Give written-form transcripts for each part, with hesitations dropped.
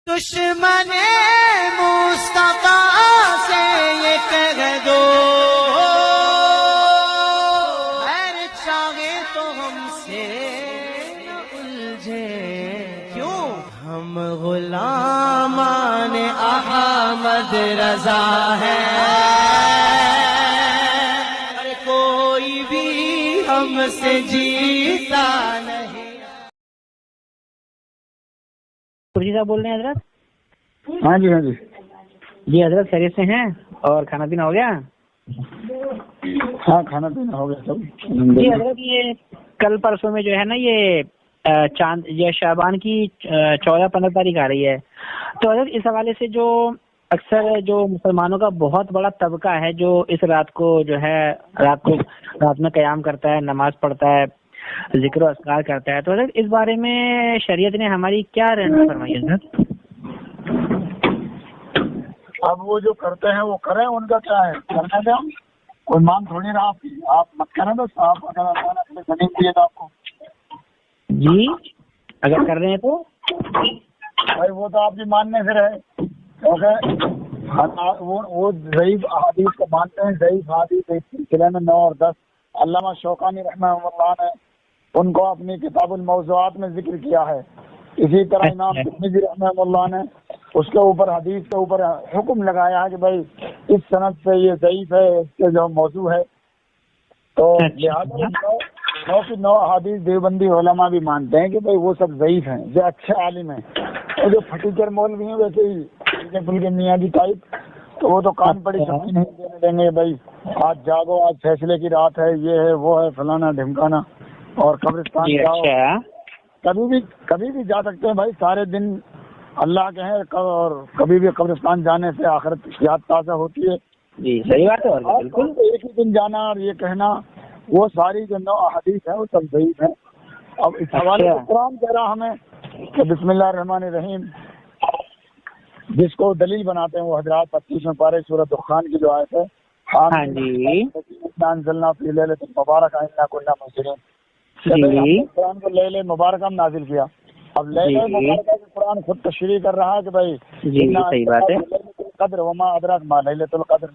دشمن مصطفیٰ سے یہ کہہ دو خیر چاہے تو ہم سے نہ الجھے، کیوں ہم غلامان احمد رضا ہیں، اور کوئی بھی ہم سے جیتا نہیں۔ جی صاحب بول رہے ہیں حضرت؟ ہاں جی ہاں جی جی حضرت خیریت سے ہیں اور کھانا پینا ہو گیا؟ ہاں کھانا پینا ہو گیا سب جی حضرت یہ کل پرسوں میں جو ہے نا یہ چاند یہ شعبان کی 14-15 تاریخ آ رہی ہے، تو حضرت اس حوالے سے جو اکثر جو مسلمانوں کا بہت بڑا طبقہ ہے جو اس رات کو جو ہے رات میں قیام کرتا ہے، نماز پڑھتا ہے، ذکر و اذکار کرتا ہے، تو حضرت اس بارے میں شریعت نے ہماری کیا رہنمائی فرمائی ہے حضرت؟ اب وہ جو کرتے ہیں وہ کریں، ان کا کیا ہے، کرنے دیں، کوئی مانگ تھوڑی رہا آپ کی، آپ مت کریں بس، آپ اگر اللہ نے اپنے زمین دیے تو آپ کو جی اگر کر رہے ہیں تو بھائی وہ تو آپ کی ماننے سے رہے، کیونکہ وہ ضعیف احادیث کو مانتے ہیں، ضعیف حدیث اس سلسلے میں 9 اور 10 علامہ شوکانی رحمہ اللہ نے ان کو اپنی کتاب الموضوعات میں ذکر کیا ہے، اسی طرح امام ترمذی رحمہ اللہ نے اس کے اوپر حدیث کے اوپر حکم لگایا ہے کہ بھائی اس سند سے یہ ضعیف ہے، اس کے جو موضوع ہے، تو لہٰذا 9 کی 9 احادیث دیوبندی علماء بھی مانتے ہیں کہ بھائی وہ سب ضعیف ہیں، جو اچھے عالم ہیں، اور جو پھٹیچر مولوی ہیں ویسے ہی پل کے میاں جی ٹائپ، تو وہ تو کان پڑی سبزی نہیں دینے دیں گے، بھائی آج جاگو، آج فیصلے کی رات ہے، یہ ہے وہ ہے فلانا ڈھمکانا، اور قبرستان جاؤ، کبھی بھی جا سکتے ہیں بھائی، سارے دن اللہ کے ہیں، اور کبھی بھی قبرستان جانے سے آخرت کی یاد تازہ ہوتی ہے۔ جی صحیح بات ہے، بالکل ایک ہی دن جانا اور یہ کہنا، وہ ساری جو 9 احادیث ہیں وہ سب ضعیف ہیں۔ اب اس حوالے سے قرآن کہہ رہا ہمیں کہ بسم اللہ الرحمن الرحیم، جس کو دلیل بناتے ہیں وہ حضرات 25 پارے سورۃ دخان کی جو آیت ہے، ہاں جی انزلنا فی لیلۃ مبارکۃ انا کنا منذرین، قرآن کو لیلہ مبارکہ میں نازل کیا۔ اب لیلہ مبارکہ سے قرآن خود تشریح کر رہا ہے کہ بھائی جی صحیح بات ہے، قدر وما ادراک ما لیلۃ القدر،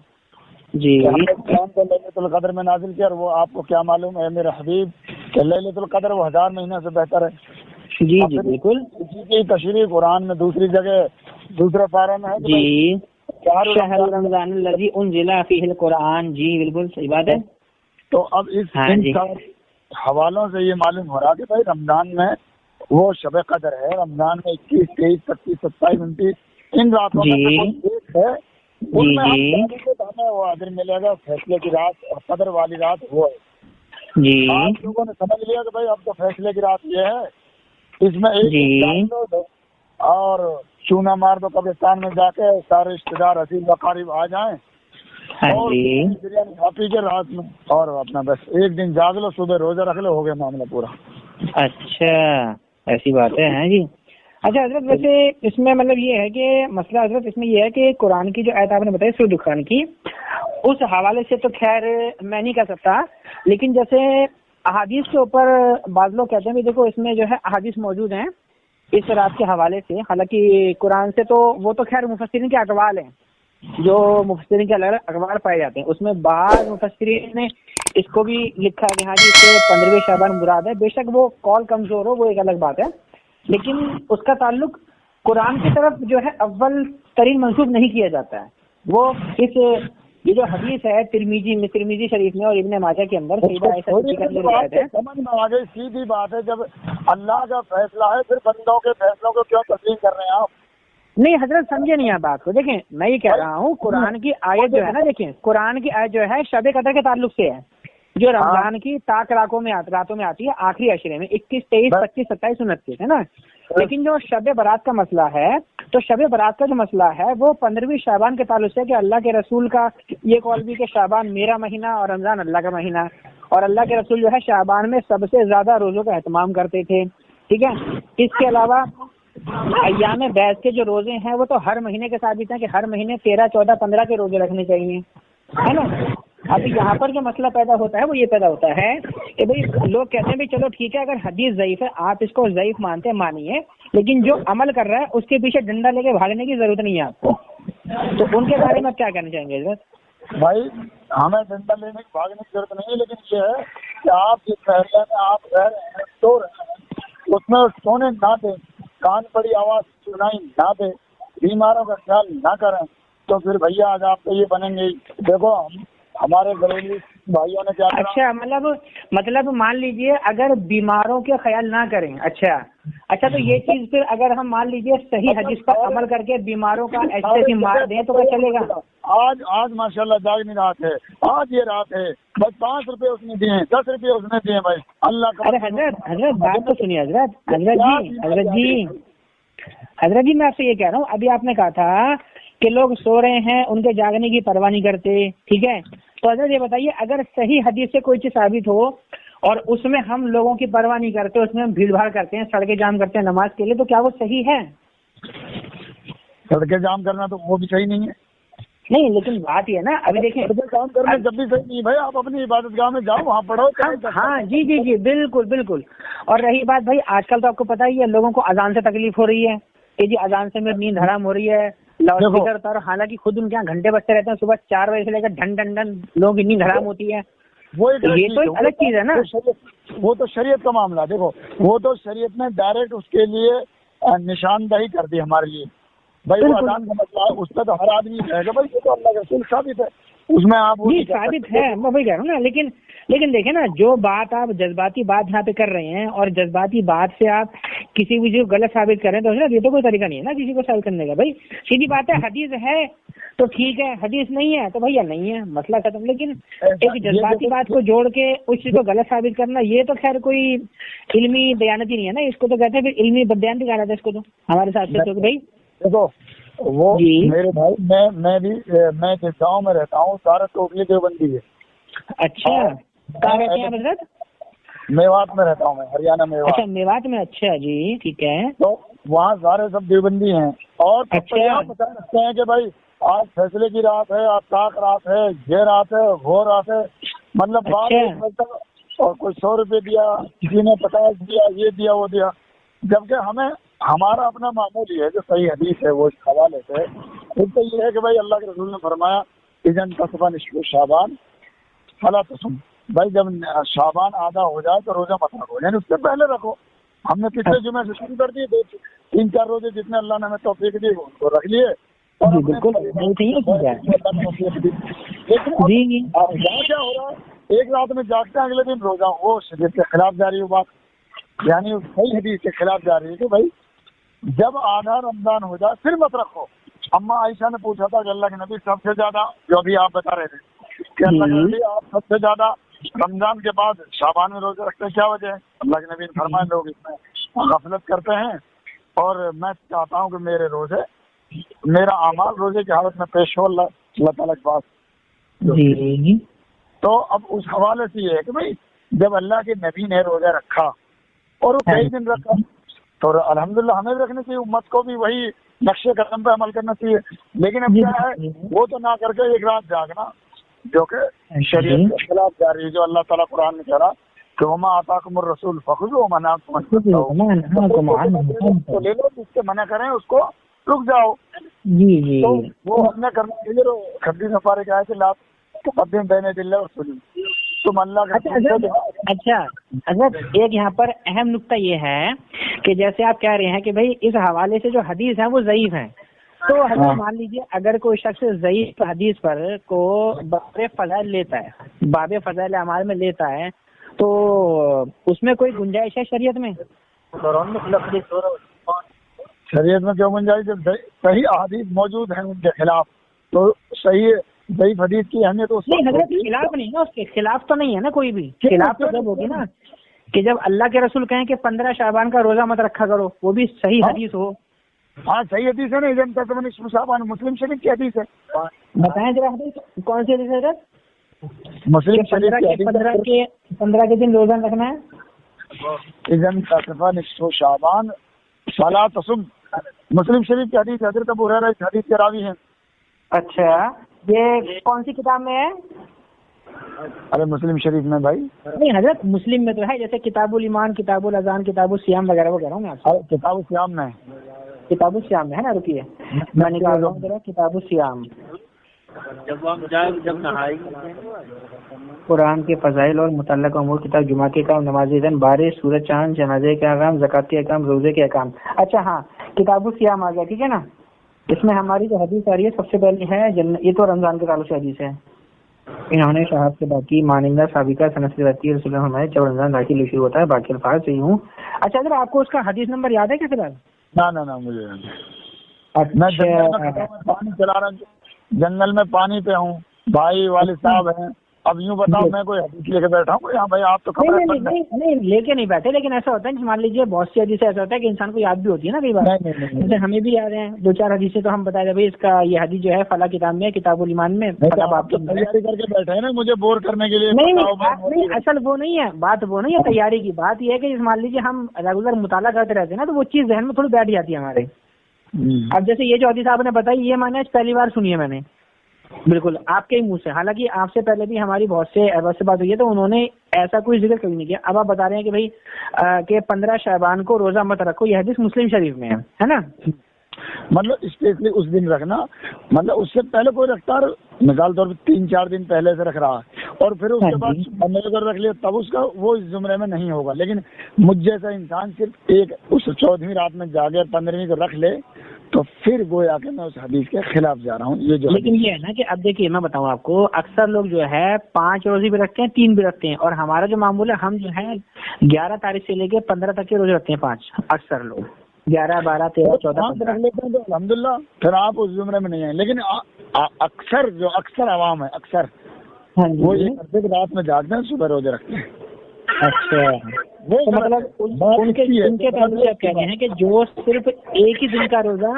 جی قرآن کو لیلۃ القدر میں نازل کیا، اور وہ آپ کو کیا معلوم ہے میرے حبیب کہ لیلۃ القدر وہ 1000 مہینوں سے بہتر ہے۔ جی جی بالکل، اسی کی تشریح قرآن میں دوسری جگہ دوسرے پارے میں ہے جی شہر رمضان الذی انزل فیہ القرآن، جی بالکل صحیح بات ہے۔ تو اب اس حوالوں سے یہ معلوم ہو رہا کہ بھائی رمضان میں وہ شب قدر ہے، رمضان میں 21، 23، 25، 27، 29 ان راتوں میں ایک ہے، ان میں ہمیں وہ اجر ملے گا، فیصلے کی رات اور قدر والی رات وہ ہے۔ جی آپ لوگوں نے سمجھ لیا کہ بھائی اب تو فیصلے کی رات یہ ہے، اس میں ایک دو اور چونا مار دو قبرستان میں جا کے، سارے رشتے دار عزیز و قریب آ جائیں اور بریانی کھا پی کے رات میں، اور اپنا بس ایک دن جاگ لو، صبح روزہ رکھ لو، ہو گیا معاملہ پورا۔ اچھا ایسی باتیں ہیں جی۔ اچھا حضرت ویسے اس میں مطلب یہ ہے کہ مسئلہ حضرت اس میں یہ ہے کہ قرآن کی جو آیت آپ نے بتائی سورۃ دخان کی، اس حوالے سے تو خیر میں نہیں کہہ سکتا، لیکن جیسے احادیث کے اوپر بعض لوگ کہتے ہیں کہ دیکھو اس میں جو ہے احادیث موجود ہیں اس رات کے حوالے سے، حالانکہ قرآن سے تو وہ تو خیر مفسرین کے اقوال ہیں، جو مفسرین کے الگ اقوال پائے جاتے ہیں، اس میں بعض مفسرین نے اس کو بھی لکھا کہ ہاں جی اس سے 15ویں شعبان مراد ہے، بے شک وہ قول کمزور ہو وہ ایک الگ بات ہے، لیکن اس کا تعلق قرآن کی طرف جو ہے اول ترین منسوب نہیں کیا جاتا ہے، وہ اس یہ جو حدیث ہے ترمذی شریف میں اور ابن ماجہ کے اندر سیدھا ایسا سمجھ میں آ گئی، سیدھی بات ہے، جب اللہ کا فیصلہ ہے پھر بندوں کے فیصلوں کو کیوں تسلیم کر رہے ہیں آپ؟ نہیں حضرت سمجھے نہیں آپ بات کو، دیکھیں میں یہ کہہ رہا ہوں قرآن کی آیت جو ہے نا، دیکھیں قرآن کی آیت جو ہے شب قدر کے تعلق سے ہے، جو رمضان کی طاق راتوں میں آتی ہے آخری عشرے میں 21، 23، 25، 27، 29 ہے نا، لیکن جو شب برات کا مسئلہ ہے، تو شب برات کا جو مسئلہ ہے وہ 15ویں شعبان کے تعلق سے، کہ اللہ کے رسول کا یہ قول بھی کہ شعبان میرا مہینہ اور رمضان اللہ کا مہینہ، اور اللہ کے رسول جو ہے شعبان میں سب سے زیادہ روزوں کا اہتمام کرتے تھے، ٹھیک ہے۔ اس کے علاوہ ایام بیس کے جو روزے ہیں وہ تو ہر مہینے کے ثابت ہیں کہ ہر مہینے 13، 14، 15 کے روزے رکھنے چاہیے، ہے نا، اب یہاں پر جو مسئلہ پیدا ہوتا ہے وہ یہ پیدا ہوتا ہے کہ بھائی لوگ کہتے ہیں بھائی چلو ٹھیک ہے، اگر حدیث ضعیف ہے آپ اس کو ضعیف مانتے ہیں مانیے، لیکن جو عمل کر رہا ہے اس کے پیچھے ڈنڈا لے کے بھاگنے کی ضرورت نہیں ہے آپ کو، تو ان کے بارے میں آپ کیا کہنا چاہیں گے حضرت؟ بھائی ہمیں ڈنڈا لینے کی بھاگنے کی ضرورت نہیں ہے، لیکن یہ ہے کہ آپ جس محلے میں آپ رہ رہے ہیں، سو رہے ہیں، اس میں سونے نہ دیں، کان پڑی آواز سنائی نہ دیں، بیماروں کا خیال نہ کریں، تو پھر بھیا آج آپ تو یہ بنیں گے. دیکھو ہمارے گھریلو بھائیوں نے کیا کرا. اچھا مطلب مان لیجئے اگر بیماروں کے خیال نہ کریں، اچھا تو یہ چیز پھر اگر ہم مان لیجئے صحیح حدیث پر عمل کر کے بیماروں کا ایسے مار دیں تو کیا چلے گا؟ آج ماشاءاللہ جاگنی رات ہے، آج یہ رات ہے، بس 5 روپے اس نے دیے، 10 روپے اس نے دیے بھائی اللہ کا. ارے حضرت بات تو سنیے حضرت جی میں آپ سے یہ کہہ رہا ہوں، ابھی آپ نے کہا تھا کہ لوگ سو رہے ہیں ان کے جاگنے کی پرواہ نہیں کرتے، ٹھیک ہے، تو حضرت یہ بتائیے اگر صحیح حدیث سے کوئی چیز ثابت ہو اور اس میں ہم لوگوں کی پرواہ نہیں کرتے، اس میں ہم بھیڑ بھاڑ کرتے ہیں، سڑکیں جام کرتے ہیں نماز کے لیے، تو کیا وہ صحیح ہے؟ سڑکیں جام کرنا تو وہ بھی صحیح نہیں ہے. نہیں لیکن بات یہ ہے نا، ابھی دیکھیں سڑکیں جام کرنا جب بھی صحیح نہیں بھائی، آپ اپنی عبادت گاہ میں جاؤ، وہاں پڑھو. ہاں جی بالکل. اور رہی بات بھائی آج کل تو آپ کو پتہ ہی ہے لوگوں کو اذان سے تکلیف ہو رہی ہے کہ جی اذان سے میری نیند حرام ہو رہی ہے، لاؤڈ اسپیکر ہوتا ہے، اور حالانکہ خود ان کے یہاں گھنٹے بجتے رہتے ہیں، صبح 4 بجے سے لے کر ڈھن ڈھن ڈھن لوگوں کی نیند حرام ہوتی ہے. یہ تو ایک الگ چیز ہے نا. وہ تو شریعت کا معاملہ، دیکھو وہ تو شریعت نے ڈائریکٹ اس کے لیے نشاندہی کر دی ہمارے لیے. بھائی وہ اذان کا مسئلہ ہے، اس پہ تو ہر آدمی کہے گا بھائی یہ تو اللہ کا رسول ثابت ہے، اس میں آپ ثابت ہے، میں وہی کہہ رہا ہوں نا. لیکن دیکھیں نا، جو بات آپ جذباتی بات یہاں پہ کر رہے ہیں اور جذباتی بات سے آپ کسی بھی چیز کو غلط ثابت کر رہے ہیں، تو یہ تو کوئی طریقہ نہیں ہے نا کسی کو ثابت کرنے کا. بھائی سیدھی بات ہے، حدیث ہے تو ٹھیک ہے، حدیث نہیں ہے تو بھیا نہیں ہے، مسئلہ ختم. لیکن ایک جذباتی بات کو جوڑ کے اس چیز کو غلط ثابت کرنا، یہ تو خیر کوئی علمی دیانتی نہیں ہے نا، اس کو تو کہتے ہیں پھر علمی بددیانتی کہا جاتا ہے اس کو تو ہمارے ساتھ سے. تو بھائی دیکھو وہ میرے بھائی میں جس گاؤں میں رہتا ہوں سارا ٹوٹلی دیوبندی ہے. اچھا کہاں رہتے ہیں حضرت؟ میوات میں رہتا ہوں میں، ہریانہ میوات. اچھا میوات میں، اچھا جی ٹھیک ہے. تو وہاں سارے سب دیوبندی ہیں اور بتا سکتے ہیں کہ بھائی آج فیصلے کی رات ہے، آج تاک رات ہے، یہ رات ہے، وہ رات ہے، مطلب بات اور کوئی 100 روپے دیا، کسی نے 50 دیا، یہ دیا وہ دیا، جبکہ ہمارا اپنا معمول یہ ہے جو صحیح حدیث ہے وہ اس حوالے سے ایک تو یہ ہے کہ بھائی اللہ کے رسول نے فرمایا اذن تصفى نصف شعبان فلا تصم. بھائی جب شعبان آدھا ہو جائے تو روزہ مت رکھو، یعنی اس سے پہلے رکھو. ہم نے پچھلے جمعے سے شروع کر دیے، 3-4 روزے جتنے اللہ نے ہمیں توفیق دی ان کو رکھ لیے. بالکل لیکن یہاں کیا ہو رہا ہے، ایک رات میں جاگتے ہیں اگلے دن روزہ، وہ شریعت کے خلاف جا رہی ہے بات، یعنی صحیح حدیث کے خلاف جا رہی ہے کہ بھائی جب آدھا رمضان ہو جائے پھر مت رکھو. اما عائشہ نے پوچھا تھا کہ اللہ کے نبی سب سے زیادہ، جو ابھی آپ بتا رہے تھے کہ اللہ کے نبی آپ سب سے زیادہ رمضان کے بعد شعبان میں روزے رکھتے ہیں، کیا وجہ ہے؟ اللہ کے نبی نے فرمایا لوگ اس میں غفلت کرتے ہیں اور میں چاہتا ہوں کہ میرے روزے، میرا اعمال روزے کی حالت میں پیش ہو اللہ تعالیٰ کے پاس. تو اب اس حوالے سے یہ ہے کہ بھائی جب اللہ کے نبی نے روزہ رکھا اور وہ کئی دن رکھا تو الحمدللہ ہمیں بھی رکھنا چاہیے، امت کو بھی وہی نقش قدم پہ عمل کرنا چاہیے. لیکن اب کیا ہے وہ تو نہ کر کے ایک رات جاگنا جو کہ شریعت کے خلاف جا رہی ہے، جو اللہ تعالیٰ قرآن نے کہا کہ وما آتاکم الرسول فخذوہ وما نہاکم عنہ، لے لو، جس سے منع کریں اس کو رک جاؤ. تو وہ ہم نے کرنا چاہیے. حدیث مبارک ہے کہ لا تقدم بین یدی اللہ ورسولہ، تم اللہ کا. اچھا حضرت ایک یہاں پر اہم نقطہ یہ ہے کہ جیسے آپ کہہ رہے ہیں کہ بھائی اس حوالے سے جو حدیث ہیں وہ ضعیف ہیں، تو حضرت مان لیجیے اگر کوئی شخص ضعیف حدیث پر کو باب فضائل لیتا ہے، باب فضائل اعمال میں لیتا ہے، تو اس میں کوئی گنجائش ہے شریعت میں؟ شریعت میں کیوں گنجائش؟ صحیح احادیث موجود ہیں ان کے خلاف، تو صحیح ضعیف حدیث کی اہمیت نہیں حضرت خلاف نہیں نا، اس کے خلاف تو نہیں ہے نا کوئی بھی. خلاف تو جب ہوگی نا کہ جب اللہ کے رسول کہیں کہ 15 شعبان کا روزہ مت رکھا کرو، وہ بھی صحیح حدیث ہو. ہاں صحیح حدیث ہے نا، اذن تصفى نصف شعبان، مسلم شریف کی حدیث ہے. بتائیں ذرا حدیث کون سی حدیث ہے حضرت؟ مسلم شریف کی 15 کے دن روزہ رکھنا ہے. اذن تصفى نصف شعبان فلا تصم، مسلم شریف کی حدیث. حضرت ابو ہریرہ اس حدیث کے راوی ہیں. اچھا یہ کون سی کتاب میں ہے؟ ارے مسلم شریف میں بھائی نہیں حضرت مسلم میں تو ہے، جیسے کتاب الایمان، کتاب الاذان، کتاب الصیام وغیرہ وہ کہہ رہا ہوں میں آپ سے. ارے کتاب الصیام میں کتاب الصیام میں ہے نا، رکیے میں نکال رہا ہوں ذرا. کتاب الصیام جب نہائی قرآن کے فضائل اور متعلق امور، کتاب جمعہ کے کام، نماز دن، بارش، سورج، چاند، جنازے کے احکام، زکوٰۃ کے احکام، روزے کے احکام. اچھا ہاں کتاب الصیام آ گیا، ٹھیک ہے نا. اس میں ہماری جو حدیث آ رہی ہے سب سے پہلی ہے یہ تو رمضان کے تعلق سے حدیث ہے. انہوں نے صاحب سے باقی مانندہ سابقہ سند سے رہتی ہے رسول اللہ ہمارے جب رمضان داخل شروع ہوتا ہے، باقی الفاظ سے ہوں. اچھا اگر آپ کو اس کا حدیث نمبر یاد ہے کیا فی الحال؟ نہ مجھے میں پانی چلا رہا ہوں، جنگل میں پانی پہ ہوں، بھائی والد صاحب ہیں. اب یوں بتاؤ میں کوئی حدیث لے کے بیٹھا ہوں یہاں بھائی آپ تو نہیں لے کے نہیں بیٹھے، لیکن ایسا ہوتا ہے کہ مان لیجیے بہت سی حدیثیں ایسا ہوتا ہے کہ انسان کو یاد بھی ہوتی ہے نا کئی بار. جیسے ہمیں بھی یاد ہیں 2-4 حدیثیں تو ہم بتائے بھائی اس کا یہ حدیث جو ہے فلاں کتاب میں کتاب الایمان میں. آپ تو تیاری کر کے بیٹھے ہیں نا مجھے بور کرنے کے لیے. نہیں اصل وہ نہیں ہے بات، وہ نہیں ہے تیاری کی بات. یہ ہے کہ مان لیجیے ہم ریگولر مطالعہ کرتے رہتے ہیں نا تو وہ چیز ذہن میں تھوڑی بیٹھ جاتی ہے ہمارے. اب جیسے یہ جو حدیث آپ نے بتائی یہ میں نے پہلی بار سنی ہے میں نے بالکل آپ کے ہی منہ سے. حالانکہ آپ سے پہلے بھی ہماری بہت سے بات ہوئی ہے تو انہوں نے ایسا کوئی ذکر کبھی نہیں کیا. اب آپ بتا رہے ہیں کہ بھائی کہ 15 شعبان کو روزہ مت رکھو، یہ حدیث مسلم شریف میں ہے نا. مطلب اسپیشلی اس دن رکھنا، مطلب اس سے پہلے کوئی رکھتا ہے مثال طور پہ 3-4 دن پہلے سے رکھ رہا ہے اور پھر اس کے بعد اگر رکھ لیا تب اس کا وہ اس زمرے میں نہیں ہوگا. لیکن مجھ جیسا انسان صرف ایک اس 14ویں رات میں جاگے 15ویں کو رکھ لے تو پھر گویا کہ میں اس حدیث کے خلاف جا رہا ہوں. یہ جو لیکن یہ ہے نا کہ اب دیکھیے میں بتاؤں آپ کو، اکثر لوگ جو ہے 5 روزے بھی رکھتے ہیں، 3 بھی رکھتے ہیں، اور ہمارا جو معمول ہے ہم جو ہے 11 تاریخ سے لے کے 15 تک کے روزے رکھتے ہیں. 5 اکثر لوگ 11 12 13 14 رکھ لیتے ہیں تو الحمدللہ پھر آپ اس زمرے میں نہیں آئیں. لیکن اکثر عوام ہے اکثر وہ یہ کرتے کہ رات میں جاگتے ہیں صبح روزے رکھتے ہیں. اچھا وہ مطلب ان کے تعلق آپ کہہ رہے ہیں کہ جو صرف ایک ہی دن کا روزہ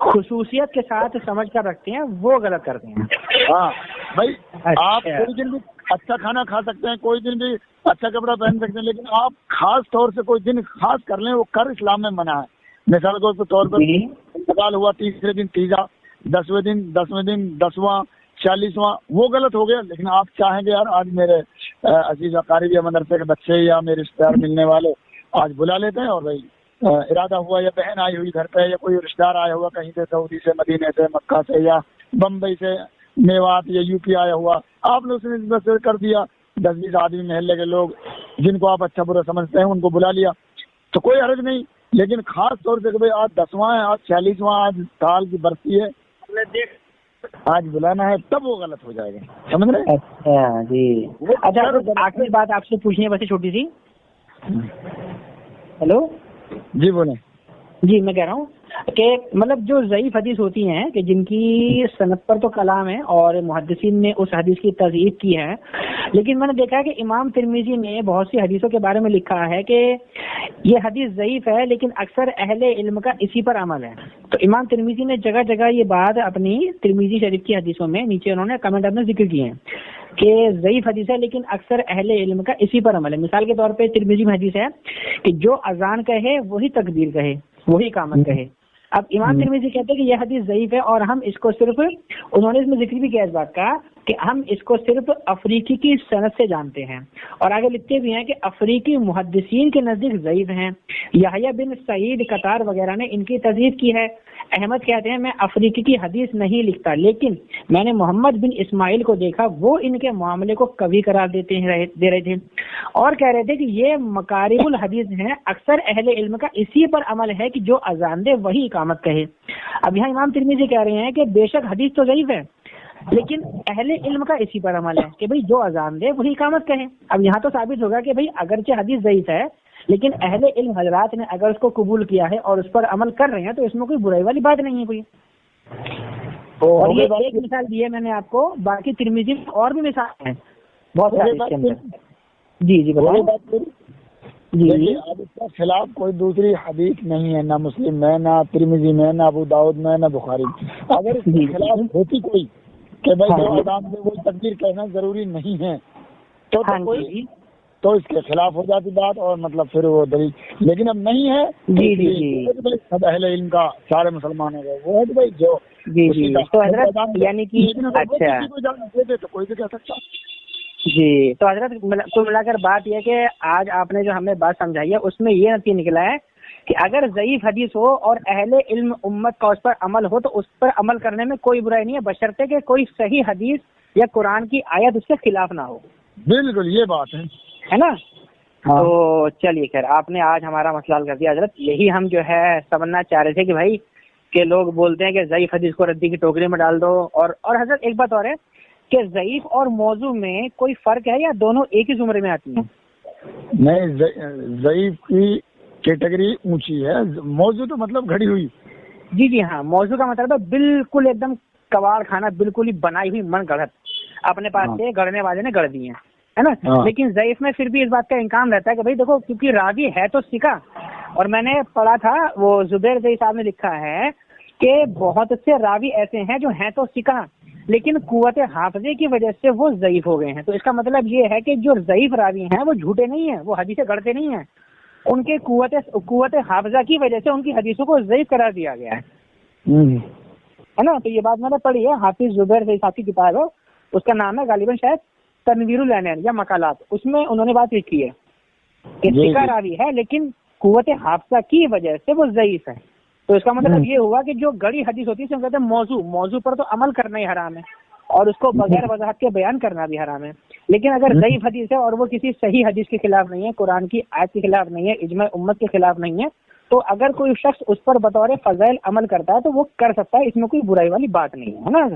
خصوصیت کے ساتھ سمجھ کر رکھتے ہیں وہ غلط کرتے ہیں. ہاں بھائی آپ کوئی دن بھی اچھا کھانا کھا سکتے ہیں، کوئی دن بھی اچھا کپڑا پہن سکتے ہیں، لیکن آپ خاص طور سے کوئی دن خاص کر لیں وہ کر اسلام میں منع ہے. مثال کے طور پر انتقال ہوا تیسرے دن تیزا، 10ویں دن 10ویں دن 10واں 40واں وہ غلط ہو گیا. لیکن آپ چاہیں گے یار آج میرے عزیز اقارب یا مدرسے کے بچے یا میرے رشتے دار ملنے والے آج بلا لیتے ہیں اور بھائی ارادہ ہوا یا بہن آئی ہوئی گھر پہ یا کوئی رشتے دار آیا ہوا کہیں سے سعودی سے مدینے سے مکہ سے یا بمبئی سے میوات یا یو پی آیا ہوا، آپ نے اس نے کر دیا 10-20 آدمی محلے کے لوگ جن کو آپ اچھا برا سمجھتے ہیں ان کو بلا لیا تو کوئی حرج نہیں. لیکن خاص طور سے کہ بھائی آج 10واں ہے، آج 46واں، آج سال کی برسی ہے، آج بلانا ہے تب وہ غلط ہو جائے گا. سمجھ رہے؟ اچھا جی. اچھا آخری بات آپ سے پوچھنی ہے ویسے چھوٹی سی. ہیلو جی بولیں. جی میں کہہ رہا ہوں کہ مطلب جو ضعیف حدیث ہوتی ہیں کہ جن کی صنعت پر تو کلام ہے اور محدثین نے اس حدیث کی تضعیف کی ہے، لیکن میں نے دیکھا ہے کہ امام ترمذی نے بہت سی حدیثوں کے بارے میں لکھا ہے کہ یہ حدیث ضعیف ہے لیکن اکثر اہل علم کا اسی پر عمل ہے. تو امام ترمذی نے جگہ جگہ یہ بات اپنی ترمذی شریف کی حدیثوں میں نیچے انہوں نے کمنٹ اپنے ذکر کیے ہیں کہ ضعیف حدیث ہے لیکن اکثر اہل علم کا اسی پر عمل ہے. مثال کے طور پہ ترمذی میں حدیث ہے کہ جو اذان کہے وہی تکبیر کہے وہی اقامت کہے. اب امام ترمذی کہتے ہیں کہ یہ حدیث ضعیف ہے اور ہم اس کو صرف، انہوں نے اس میں ذکر بھی کیا اس بات کا کہ ہم اس کو صرف افریقی کی صنعت سے جانتے ہیں، اور آگے لکھتے بھی ہیں کہ افریقی محدثین کے نزدیک ضعیف ہیں. یحییٰ بن سعید قطار وغیرہ نے ان کی تضعیف کی ہے. احمد کہتے ہیں میں افریقی کی حدیث نہیں لکھتا لیکن میں نے محمد بن اسماعیل کو دیکھا وہ ان کے معاملے کو کبھی قرار دے رہے تھے اور کہہ رہے تھے کہ یہ مکارم الحدیث ہیں، اکثر اہل علم کا اسی پر عمل ہے کہ جو اذان دے وہی اقامت کہے. اب یہاں امام ترمذی کہہ رہے ہیں کہ بے شک حدیث تو ضعیف ہے لیکن اہل علم کا اسی پر عمل ہے کہ بھئی جو اذان دے وہی اقامت کہے. اب یہاں تو ثابت ہوگا کہ بھئی اگرچہ حدیث ضعیف ہے لیکن اہل علم حضرات نے اگر اس کو قبول کیا ہے اور اس پر عمل کر رہے ہیں تو اس میں کوئی برائی والی بات نہیں ہے کوئی. اور یہ ایک مثال دی ہے میں نے آپ کو، باقی ترمذی میں اور بھی مثال ہیں بہت سارے. جی جی بتائیں. جی اب اس کے خلاف کوئی دوسری حدیث نہیں ہے، نہ مسلم میں، نہ ترمذی میں، نہ ابو داؤد میں، نہ بخاری. اگر اس کے خلاف ہوتی کوئی کہ بھائی جو اذان سے وہ تکبیر کہنا ضروری نہیں ہے تو اس کے خلاف ہو جاتی بات اور مطلب پھر وہ دلیل. لیکن اب نہیں ہے. جی جی جی سب اہل علم کا سارے مسلمانوں کا وہ ہے کہ بھائی جو جی جی تو حضرت یعنی کہ اچھا تو کوئی بھی کہہ سکتا. جی تو حضرت کل ملا کر بات یہ کہ آج آپ نے جو ہمیں بات سمجھائی ہے اس میں یہ نتیجہ نکلا ہے کہ اگر ضعیف حدیث ہو اور اہل علم امت کا اس پر عمل ہو تو اس پر عمل کرنے میں کوئی برائی نہیں ہے، بشرطے کہ کوئی صحیح حدیث یا قرآن کی آیت اس کے خلاف نہ ہو. بالکل یہ بات ہے نا؟ ہاں. تو چلیے خیر، آپ نے آج ہمارا مسئلہ حل کر دیا حضرت. یہی ہم جو ہے سمجھنا چاہ رہے تھے کہ بھائی کہ لوگ بولتے ہیں کہ ضعیف حدیث کو ردی کی ٹوکری میں ڈال دو، اور حضرت ایک بات اور ہے کہ ضعیف اور موضوع میں کوئی فرق ہے یا دونوں ایک ہی زمرے میں آتی ہیں؟ نہیں، ضعیف کی کیٹیگری اونچی ہے، موضوع تو مطلب گھڑی ہوئی. جی ہاں، موضوع کا مطلب ہے بالکل ایک دم کباڑ کھانا، بالکل ہی بنائی ہوئی من گڑھت، اپنے پاس سے گڑھنے والے نے گڑھ دی ہیں، ہے نا. لیکن ضعیف میں پھر بھی اس بات کا امکان رہتا ہے کہ بھائی دیکھو کیونکہ راوی ہے تو سکھا. اور میں نے پڑھا تھا وہ زبیر زئی صاحب نے لکھا ہے کہ بہت سے راوی ایسے ہیں جو ہیں تو سکھا لیکن قوت حافظے کی وجہ سے وہ ضعیف ہو گئے ہیں. تو اس کا مطلب یہ ہے کہ جو ضعیف راوی ہیں وہ جھوٹے نہیں ہیں، وہ حدیثیں گڑھتے نہیں ہیں، ان کے قوت حافظہ کی وجہ سے ان کی حدیثوں کو ضعیف قرار دیا گیا ہے نا. تو یہ بات میں نے پڑھی ہے، حافظ زبیر زئی صاحب کی کتاب ہے، اس کا نام ہے غالباً شاید تنویر العنان یا مقالات. اس میں انہوں نے بات لکھی ہے کہ سکھا راوی ہے لیکن قوت حافظہ کی وجہ سے وہ ضعیف ہے. تو اس کا مطلب یہ ہوا کہ جو گڑی حدیث ہوتی ہے کہتے ہیں موضوع پر تو عمل کرنا ہی حرام ہے اور اس کو بغیر وضاحت کے بیان کرنا بھی حرام ہے. لیکن اگر ضعیف حدیث ہے اور وہ کسی صحیح حدیث کے خلاف نہیں ہے، قرآن کی آیت کے خلاف نہیں ہے، اجماع امت کے خلاف نہیں ہے، تو اگر کوئی شخص اس پر بطور فضائل عمل کرتا ہے تو وہ کر سکتا ہے، اس میں کوئی برائی والی بات نہیں ہے نا.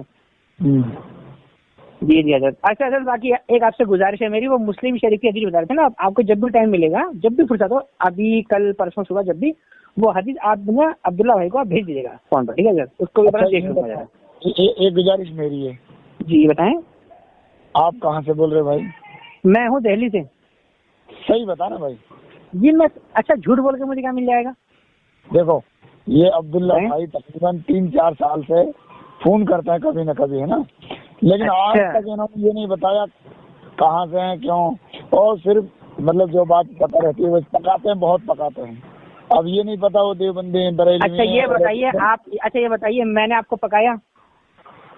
جی حضرت. اچھا حضرت، باقی ایک آپ سے گزارش ہے میری، وہ مسلم شریف کی حدیث بتا رہے تھے نا، آپ کو جب بھی ٹائم ملے گا، جب بھی فرصت ہو، ابھی کل پرسوں صبح جب بھی، وہ حدیث آپ نا عبداللہ بھائی کو آپ بھیج دیجیے گا فون پر، ٹھیک ہے حضرت؟ اس کو بھی بڑا دیکھ لوں گا. ایک گزارش میری ہے. جی بتائیں. آپ کہاں سے بول رہے بھائی؟ میں ہوں دہلی سے. صحیح بتا نا بھائی. جی میں اچھا جھوٹ بول کے مجھے کیا مل جائے گا؟ دیکھو یہ عبداللہ بھائی تقریباً 3-4 سال سے فون کرتا ہے کبھی نہ کبھی، ہے نا، لیکن آج تک انہوں نے یہ نہیں بتایا کہاں سے ہیں کیوں، اور صرف مطلب جو بات پتہ رہتی ہے وہ پکاتے ہیں، بہت پکاتے ہیں. اب یہ نہیں پتا وہ دیوبندی ہیں، بریلوی ہیں. اچھا یہ بتائیے آپ، اچھا یہ بتائیے میں نے آپ کو پکایا؟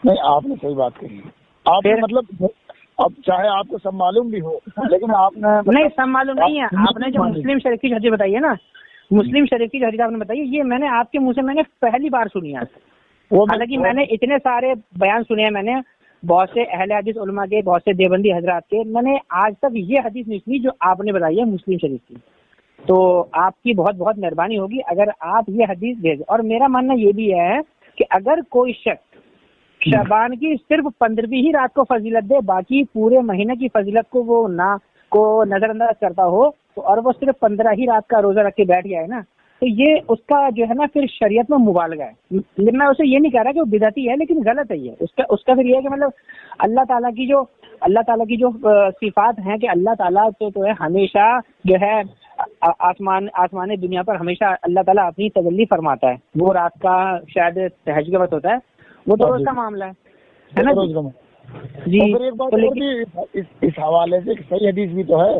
نہیں، آپ نے صحیح بات کہی. آپ نے مطلب اب چاہے آپ کو سب معلوم بھی ہو لیکن آپ نے نہیں سب معلوم نہیں ہے. آپ نے جو مسلم شریف کی حدیث بتائی ہے نا، مسلم شریف کی حدیث آپ نے بتائی، یہ میں نے آپ کے منہ سے میں نے پہلی بار سنی ہے. حالانکہ میں نے اتنے سارے بیان سنے ہیں، میں نے بہت سے اہل حدیث علماء کے، بہت سے دیوبندی حضرات کے، میں نے آج تک یہ حدیث نہیں سنی جو آپ نے بتائی ہے مسلم شریف کی. تو آپ کی بہت بہت مہربانی ہوگی اگر آپ یہ حدیث بھیجیں. اور میرا ماننا یہ بھی ہے کہ اگر کوئی شخص شعبان کی صرف 15ویں ہی رات کو فضیلت دے، باقی پورے مہینے کی فضیلت کو وہ نظر انداز کرتا ہو، اور وہ صرف 15 ہی رات کا روزہ رکھ کے بیٹھ گیا ہے نا، تو یہ اس کا جو ہے نا پھر شریعت میں مبالغہ ہے. میں اسے یہ نہیں کہہ رہا کہ وہ بدعتی ہے، لیکن غلط ہے. یہ اس کا پھر یہ ہے کہ مطلب اللہ تعالیٰ کی جو صفات ہیں کہ اللہ تعالیٰ تو ہے ہمیشہ جو ہے آسمان دنیا پر ہمیشہ اللہ تعالیٰ اپنی تجلی فرماتا ہے. وہ رات کا شاید تہجد کے وقت ہوتا ہے، وہ تو روز کا معاملہ ہے نا جی. اس حوالے سے صحیح حدیث بھی تو ہے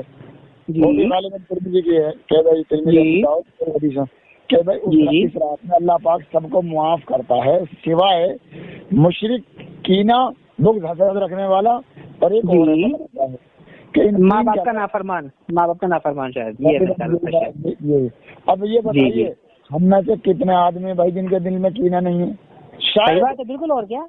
کہ بھائی اس رات میں اللہ پاک سب کو معاف کرتا ہے سوائے مشرک، کینہ، بغض، حسد رکھنے والا، اور ایک ماں باپ کا نافرمان شاید. اب یہ بتائیے ہم میں سے کتنے آدمی بھائی جن کے دل میں کینہ نہیں ہے؟ شاید بات ہے بالکل. اور کیا،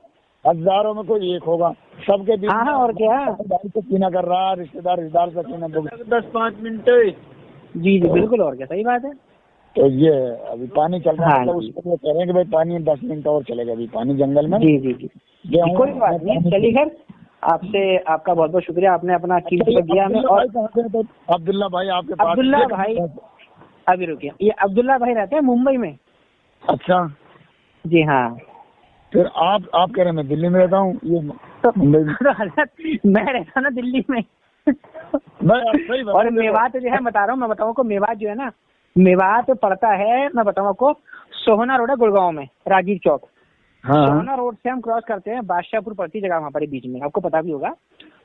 ہزاروں میں کوئی ایک ہوگا. سب کے دل میں اور کیا بھائی سے کینہ کر رہا ہے، رشتے دار سے کینہ. 10-5 منٹ جی بالکل. اور کیا، صحیح بات ہے. تو یہ ابھی پانی چل رہا ہے، اس کو کہہ رہے ہیں کہ بھائی پانی 10 منٹ اور چلے گا. ابھی پانی جنگل میں. جی کوئی بات نہیں. چلیے خیر، آپ کا بہت بہت شکریہ، آپ نے اپنا قیمتی وقت دیا ہمیں. اور عبداللہ بھائی آپ کے پاس؟ عبداللہ بھائی ابھی رکیے، یہ عبداللہ بھائی رہتے ہیں ممبئی میں. اچھا جی ہاں. پھر آپ کہہ رہے ہیں میں دلی میں رہتا ہوں. میں رہتا ہوں نا دلی میں. اور میوات جو ہے بتا رہا ہوں، میں بتاؤں کو میوات جو ہے نا، میوات پڑتا ہے، میں بتاؤں کو سوہنا روڈ ہے گڑگاؤں میں، راجیو چوک. سوہنا روڈ سے ہم کراس کرتے ہیں، بادشاہ پور پڑتی جگہ وہاں پر بیچ میں، آپ کو پتا بھی ہوگا.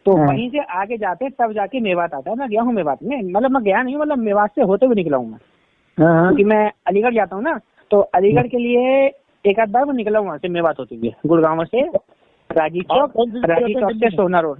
تو وہیں سے آگے جاتے ہیں تب جا کے میوات آتا ہے. میں گیا ہوں میوات میں، مطلب میں گیا نہیں ہوں، مطلب میوات سے ہوتے ہوئے نکلا ہوں میں، کیونکہ میں علی گڑھ جاتا ہوں نا، تو علی گڑھ کے لیے ایک آدھ بار میں نکلا ہوں وہاں سے میوات ہوتے ہوئے، گڑگاؤں سے راجیو چوک سے سوہنا روڈ.